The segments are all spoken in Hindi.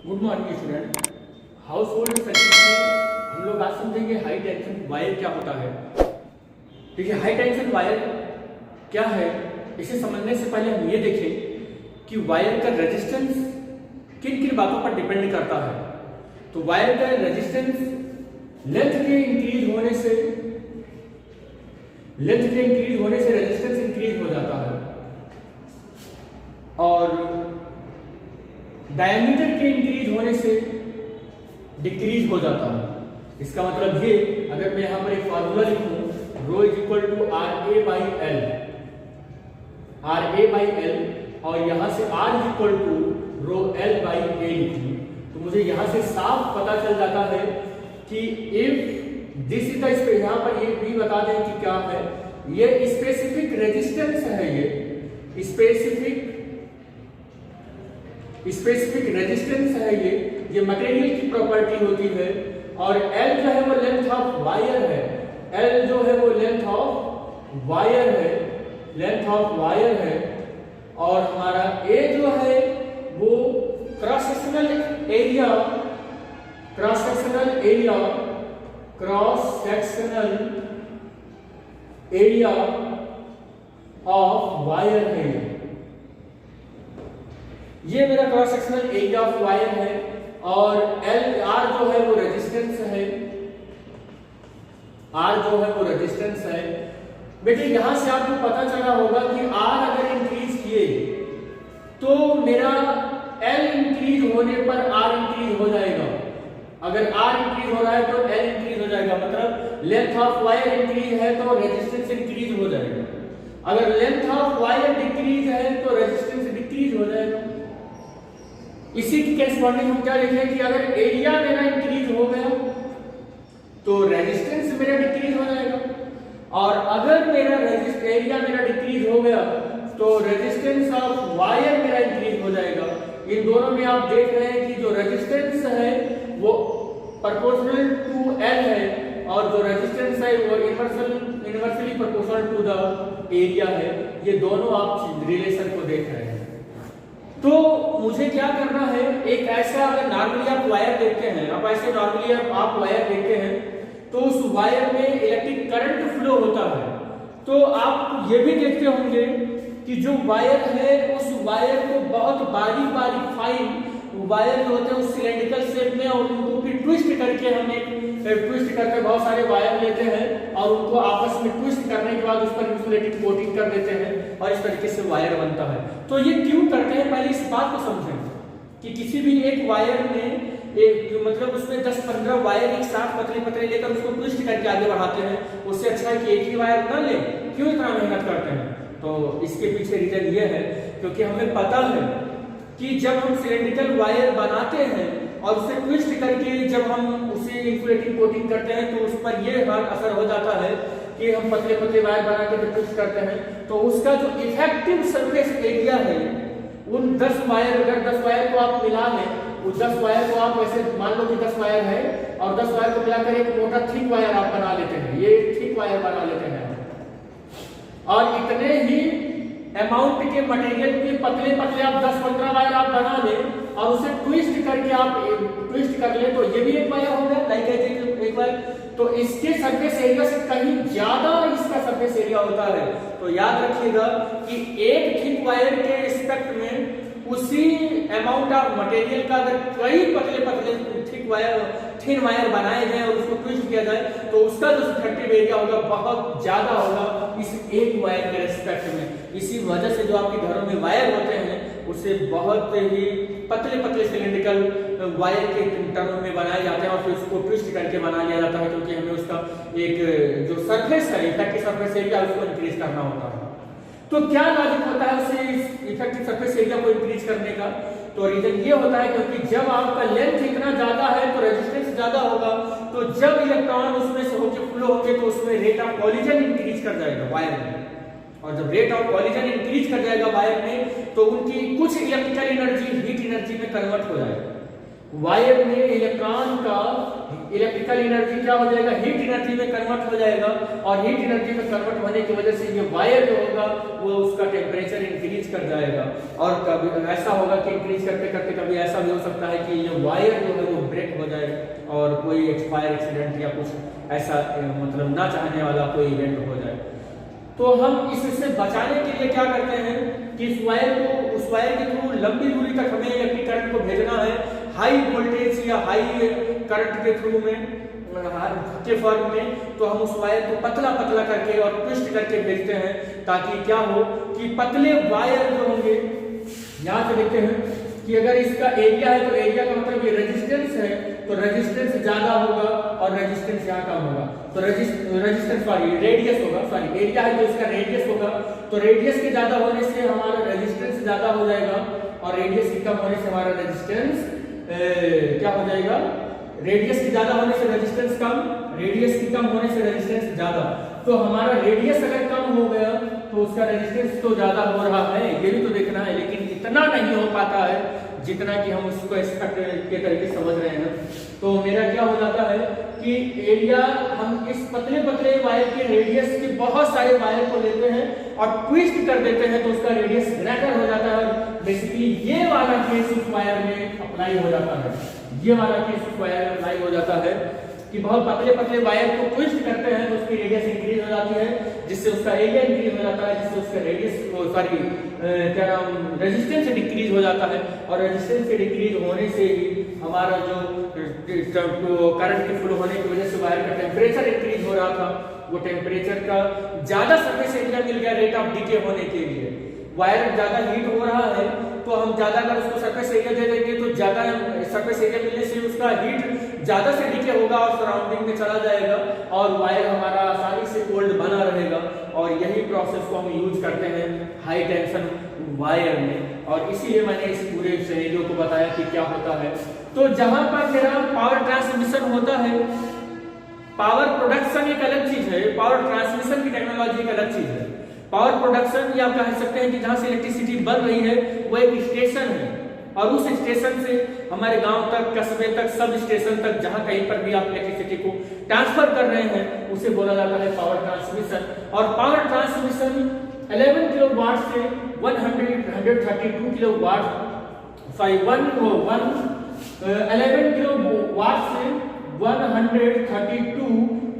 Good morning student. House hold circuit में हम लोग आज समझेंगे हाई टेंशन वायर क्या होता है। ठीक है, हाई टेंशन वायर क्या है, इसे समझने से पहले हम ये देखें कि वायर का रेजिस्टेंस किन किन बातों पर डिपेंड करता है। तो वायर का रेजिस्टेंस लेंथ के इंक्रीज होने से रेजिस्टेंस इंक्रीज हो जाता है और डायमीटर के इंक्रीज होने से डिक्रीज हो जाता है। इसका मतलब ये, अगर मैं यहां पर एक फार्मूला लिखूं, rho is equal to R A by L और यहां से R is equal to rho L by A लिखूं, तो मुझे यहां से साफ पता चल जाता है कि if this is the space, यहां पर ये भी बता दें कि क्या है, ये स्पेसिफिक रेजिस्टेंस है, ये स्पेसिफिक रेजिस्टेंस है, ये मटेरियल की प्रॉपर्टी होती है। और L जो है वो लेंथ ऑफ वायर है, L जो है वो लेंथ ऑफ वायर है और हमारा A जो है वो cross sectional area of wire है। ये मेरा cross sectional area of wire है और आर जो है वो रेजिस्टेंस है। बेटे यहां से आपको पता चला होगा कि आर अगर इंक्रीज किए तो मेरा एल इंक्रीज होने पर आर इंक्रीज हो जाएगा। अगर आर इंक्रीज हो रहा है तो एल इंक्रीज हो जाएगा, मतलब लेंथ ऑफ वायर इंक्रीज है तो रेजिस्टेंस इंक्रीज हो जाएगा। अगर लेंथ ऑफ वायर डिक्रीज है तो रेजिस्टेंस डिक्रीज हो जाएगा। इसी की करेस्पॉन्डिंग हम क्या लिखें कि अगर एरिया मेरा इंक्रीज हो गया तो रेजिस्टेंस मेरा डिक्रीज हो जाएगा और अगर मेरा एरिया मेरा डिक्रीज हो गया तो रेजिस्टेंस ऑफ वायर मेरा इंक्रीज हो जाएगा। इन दोनों में आप देख रहे हैं कि जो रेजिस्टेंस है वो प्रोपोर्शनल टू एल है और जो रेजिस्टेंस है वो inversely proportional to the area है। ये दोनों आप रिलेशन को देख रहे हैं। तो मुझे क्या करना है, एक ऐसा अगर नॉर्मली आप वायर देखते हैं, आप वायर देखते हैं तो उस वायर में इलेक्ट्रिक करंट फ्लो होता है। तो आप ये भी देखते होंगे कि जो वायर है उस वायर को बहुत बारीक फाइन वायर जो होते हैं उस सिलेंड्रिकल शेप में, और उनको फिर ट्विस्ट करके हम ट्विस्ट करके बहुत सारे वायर लेते हैं और उनको आपस में ट्विस्ट करने के बाद उस पर इंसुलेटिंग कोटिंग कर देते हैं और इस तरीके से वायर बनता है। तो ये क्यों करते हैं, पहले इस बात को समझें कि किसी भी एक वायर में मतलब उसमें 10-15 वायर एक साथ पतले लेकर उसको ट्विस्ट करके आगे बढ़ाते हैं। उससे अच्छा है कि एक ही वायर न ले, क्यों इतना मेहनत करते हैं। तो इसके पीछे रीजन ये है क्योंकि हमें पता है कि जब हम सिलेंड्रिकल वायर बनाते हैं और उसे ट्विस्ट करके जब हम उसे इंसुलेटिंग कोटिंग करते हैं तो उस पर ये असर हो जाता है कि हम पतले वायर बना के जब ट्विस्ट करते हैं तो उसका जो इफेक्टिव सरफेस एरिया है उन 10 वायर, अगर 10 वायर को आप मिला लें, उस 10 वायर को आप वैसे मान लो कि 10 वायर है और 10 वायर को मिलाकर एक मोटा थिक वायर आप बना लेते हैं, ये थिक वायर बना लेते हैं और इतने ही अमाउंट के मटेरियल के पतले आप 10-15 वायर आप बना लें और उसे ट्विस्ट करके आप ट्विस्ट कर ले तो ये भी एक वायर हो गया, लाइक एक वायर। तो इसके सरफेस एरिया से कहीं ज्यादा इसका सरफेस एरिया होता है। तो याद रखिएगा कि एक थिक वायर के रिस्पेक्ट में उसी अमाउंट ऑफ मटेरियल का अगर कई पतले थिन वायर बनाए जाए और उसको ट्विस्ट किया जाए तो उसका जो इफेक्टिव एरिया होगा बहुत ज्यादा होगा इस एक वायर के रिस्पेक्ट में। इसी वजह से जो आपके घरों में वायर होते हैं उसे बहुत ही पतले सिलेंड्रिकल वायर के टर्म में बनाए जाते हैं और फिर उसको ट्विस्ट करके बना लिया जाता है क्योंकि हमें उसका एक जो सरफेस है, इफेक्टिव सरफेस एरिया, उसको इंक्रीज करना होता है। तो क्या लॉजिक होता है उसे इफेक्टिव सरफेस एरिया को इंक्रीज करने का? तो रीजन ये होता है क्योंकि जब आपका लेंथ इतना ज्यादा है तो रेजिस्टेंस ज्यादा होगा, तो जब इलेक्ट्रॉन उसमें से होकर फ्लो होंगे तो उसमें रेट ऑफ कॉलिजन इंक्रीज कर जाएगा वायर में, और जब रेट ऑफ कॉलिजन इंक्रीज कर जाएगा वायर में तो उनकी कुछ इलेक्ट्रिकल एनर्जी हीट एनर्जी में कन्वर्ट हो जाएगा। वायर में इलेक्ट्रॉन का इलेक्ट्रिकल एनर्जी क्या हो जाएगा, हीट एनर्जी में कन्वर्ट हो जाएगा, और हीट एनर्जी में कन्वर्ट होने की वजह से ये वायर जो होगा वो उसका टेम्परेचर इंक्रीज कर जाएगा। और कभी ऐसा होगा कि इंक्रीज करते करते कभी ऐसा भी हो सकता है कि ये वायर जो है वो ब्रेक हो जाए और कोई फायर एक्सीडेंट या कुछ ऐसा मतलब ना चाहने वाला कोई इवेंट हो जाए। तो हम इससे बचाने के लिए क्या करते हैं कि उस वायर के थ्रू लंबी दूरी तक हमें इलेक्ट्रिक करंट को भेजना है, हाई वोल्टेज या हाई करंट के थ्रू में के फॉर्म में, तो हम उस वायर को पतला पतला करके और ट्विस्ट करके भेजते हैं, ताकि क्या हो कि पतले वायर जो होंगे, यहाँ से देखते हैं कि अगर इसका एरिया है तो एरिया का मतलब ये रेजिस्टेंस है, तो रेजिस्टेंस ज्यादा होगा और रेजिस्टेंस यहाँ कम होगा, तो रेजिस्टेंस रेडियस होगा, एरिया है तो इसका रेडियस होगा, तो रेडियस के ज्यादा होने से हमारा रेजिस्टेंस ज्यादा हो जाएगा और रेडियस के कम होने से हमारा रेजिस्टेंस क्या हो जाएगा, रेडियस की ज्यादा होने से रेजिस्टेंस कम, रेडियस की कम होने से रेजिस्टेंस ज्यादा। तो हमारा रेडियस अगर कम हो गया तो उसका रेजिस्टेंस तो ज्यादा हो रहा है, ये भी तो देखना है, लेकिन इतना नहीं हो पाता है जितना कि हम उसको एक्सपेक्ट के तरीके समझ रहे हैं। तो मेरा क्या हो जाता है कि एरिया, हम इस पतले पतले वायर के रेडियस के बहुत सारे वायर को लेते हैं और ट्विस्ट कर देते हैं, तो उसका रेडियस ग्रेटर हो जाता है। बेसिकली ये वाला केस उस वायर में अप्लाई हो जाता है, ये वाला केस उस वायर में अप्लाई हो जाता है कि बहुत पतले पतले वायर को ट्विस्ट करते हैं तो उसकी रेडियस इंक्रीज हो जाती है, जिससे उसका एरिया इंक्रीज हो जाता है, जिससे उसका रेडियस क्या नाम रेजिस्टेंस डिक्रीज हो जाता है, और रेजिस्टेंस के डिक्रीज होने से ही हमारा जो करंट के फ्लो होने की वजह से वायर का टेम्परेचर इंक्रीज हो रहा था, वो टेम्परेचर का ज्यादा सरफेस एरिया मिल गया रेट ऑफ डीके होने के लिए। वायर ज्यादा हीट हो रहा है तो हम ज्यादा अगर उसको सरफेस एरिया दे देंगे तो ज्यादा सरफेस एरिया मिलने से उसका हीट ज्यादा से डीके होगा और सराउंडिंग में चला जाएगा और वायर हमारा आसानी से कोल्ड बना रहेगा। और यही प्रोसेस को हम यूज करते हैं हाई टेंशन वायर में, और इसीलिए मैंने इस पूरे सिनेरियो को बताया कि क्या होता है। तो जहां पर मेरा पावर ट्रांसमिशन होता है, पावर प्रोडक्शन एक अलग चीज है, पावर ट्रांसमिशन की टेक्नोलॉजी एक अलग चीज है। पावर प्रोडक्शन या कह सकते हैं कि जहां से इलेक्ट्रिसिटी बन रही है वो एक स्टेशन है, और उस स्टेशन से हमारे गांव तक, कस्बे तक, सब स्टेशन तक, जहां कहीं पर भी आप इलेक्ट्रिसिटी को ट्रांसफर कर रहे हैं उसे बोला जाता है पावर ट्रांसमिशन। और पावर ट्रांसमिशन 11 किलोवाट से 132 किलोवाट 11 किलोवाट से 132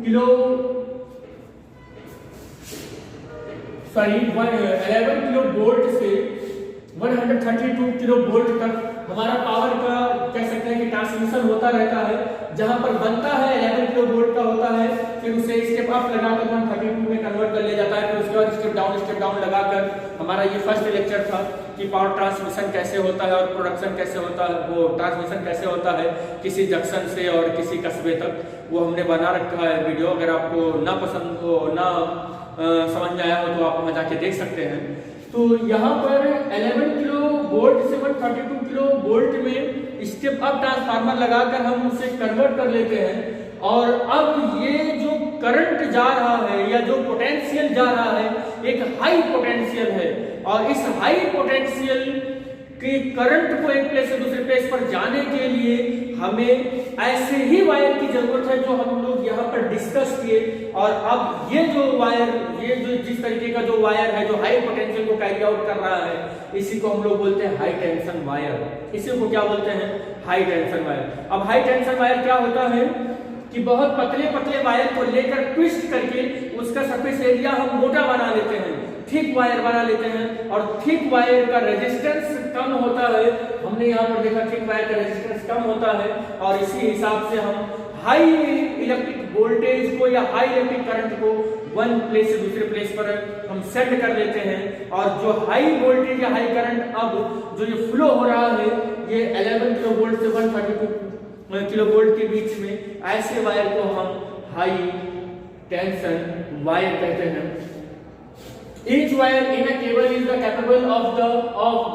किलो 11 किलो वोल्ट से 132 किलो वोल्ट तक हमारा पावर का कह सकते हैं कि ट्रांसमिशन होता रहता है। जहां पर बनता है 11 किलो वोल्ट का होता है, फिर उसे स्टेप अप लगाकर 132 में कन्वर्ट कर लिया जाता है, फिर उसके बाद स्टेप डाउन लगाकर हमारा ये फर्स्ट लेक्चर था कि पावर ट्रांसमिशन कैसे होता है और प्रोडक्शन कैसे होता है, वो ट्रांसमिशन कैसे होता है किसी जंक्शन से और किसी कस्बे तक, वो हमने बना रखा है वीडियो। अगर आपको ना पसंद हो, ना समझ में आया हो तो आप वहां जाके देख सकते हैं। तो यहाँ पर 11 किलो वोल्ट से 132 किलो वोल्ट में स्टेप अप ट्रांसफार्मर लगाकर हम उसे कन्वर्ट कर लेते हैं, और अब ये जो करंट जा रहा है या जो पोटेंशियल जा रहा है एक हाई पोटेंशियल है, और इस हाई पोटेंशियल के करंट को एक प्लेस से दूसरे प्लेस पर जाने के लिए हमें ऐसे ही वायर की जरूरत है जो हम लोग यहाँ पर डिस्कस किए। और अब ये जो वायर, ये जो जिस तरीके का जो वायर है जो हाई पोटेंशियल को कैरी आउट कर रहा है, इसी को हम लोग बोलते हैं हाई टेंशन वायर। इसी को क्या बोलते हैं? High tension wire. अब हाई टेंशन वायर क्या होता है कि बहुत पतले पतले वायर को लेकर ट्विस्ट करके उसका सरफेस एरिया हम मोटा बना लेते हैं, थिक वायर बना लेते हैं, और थिक वायर का रेजिस्टेंस कम होता है। हमने यहाँ पर देखा थिक वायर का रेजिस्टेंस कम होता है, और इसी हिसाब से हम हाई इलेक्ट्रिक वोल्टेज को या हाई इलेक्ट्रिक करंट को वन प्लेस से दूसरे प्लेस पर हम सेंड कर लेते हैं। और जो हाई वोल्टेज या हाई करंट अब जो ये फ्लो हो रहा है ये 11 किलो वोल्ट से 132 किलो वोल्ट के बीच में, ऐसे वायर को हम हाई टेंशन वायर कहते हैं। Each wire in a cable is capable of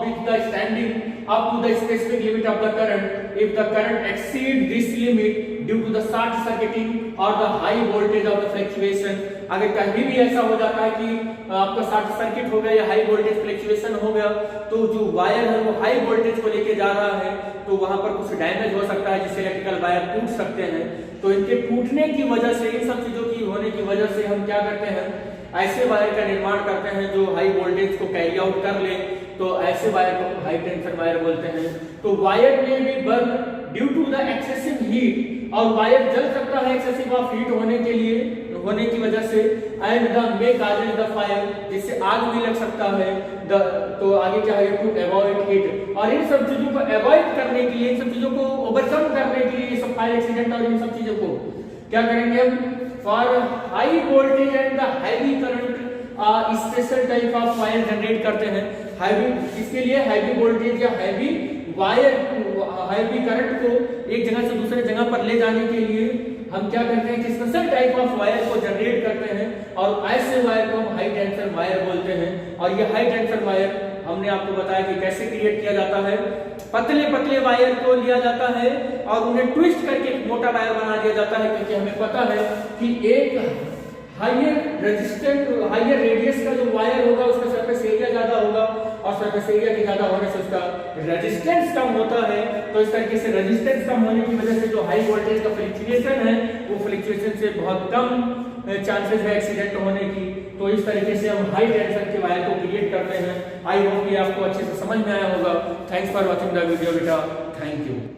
with the standing up to the specific limit of the current. If the current exceeds this limit due to the short circuiting or the high voltage of the fluctuation, अगर कभी भी ऐसा हो जाता है कि आपका शॉर्ट सर्किट हो गया या हाई वोल्टेज फ्लक्चुएशन हो गया, तो जो वायर है वो हाई वोल्टेज को लेके जा रहा है, तो वहां पर कुछ डैमेज हो सकता है जिससे इलेक्ट्रिकल वायर टूट सकते हैं। तो इनके टूटने की वजह से, इन सब चीजों की होने की वजह से हम क्या करते हैं, ऐसे वायर का निर्माण करते हैं जो हाई वोल्टेज को कैरी आउट कर ले, तो ऐसे वायर को हाई टेंशन वायर बोलते हैं। तो वायर में भी burn due to the excessive heat, और वायर जल सकता है एक्सेसिव ऑफ हीट होने की वजह से, and the may causes the fire, जिससे आग भी लग सकता है। तो आगे क्या है, टू अवॉइड हीट, और इन सब चीजों को अवॉइड करने के लिए, इन सब चीजों को ओवरकम करने के लिए, ये सब फायर एक्सीडेंट और इन सब चीजों को क्या करेंगे हम, for high voltage and the heavy current special type of wire generate करते हैं। हैवी, इसके लिए हैवी वोल्टेज या हैवी वायर, हैवी करंट को एक जगह से दूसरे जगह पर ले जाने के लिए हम क्या करते हैं कि स्पेशल टाइप ऑफ वायर को जनरेट करते हैं, और ऐसे वायर को हम हाई टेंशन वायर बोलते हैं। और ये हाई टेंशन वायर हमने आपको बताया कि कैसे क्रिएट किया जाता है। पतले पतले वायर को लिया जाता है और उन्हें ट्विस्ट करके मोटा वायर बना दिया जाता है, क्योंकि हमें पता है कि एक हाइयर रेजिस्टेंट, हाइयर रेडियस का जो वायर होगा उसका सरफेस एरिया ज्यादा होगा, और सरफेस एरिया के ज्यादा होने से उसका रेजिस्टेंस कम होता है। तो इस तरीके से रेजिस्टेंस कम होने की वजह से जो हाई वोल्टेज का फ्लक्चुएशन है, वो फ्लक्चुएशन से बहुत कम चांसेस है एक्सीडेंट होने की। तो इस तरीके से हम हाई टेंशन के वायर को क्रिएट करते हैं। आई होप ये आपको अच्छे से समझ में आया होगा। Thanks for watching the video बेटा, थैंक यू।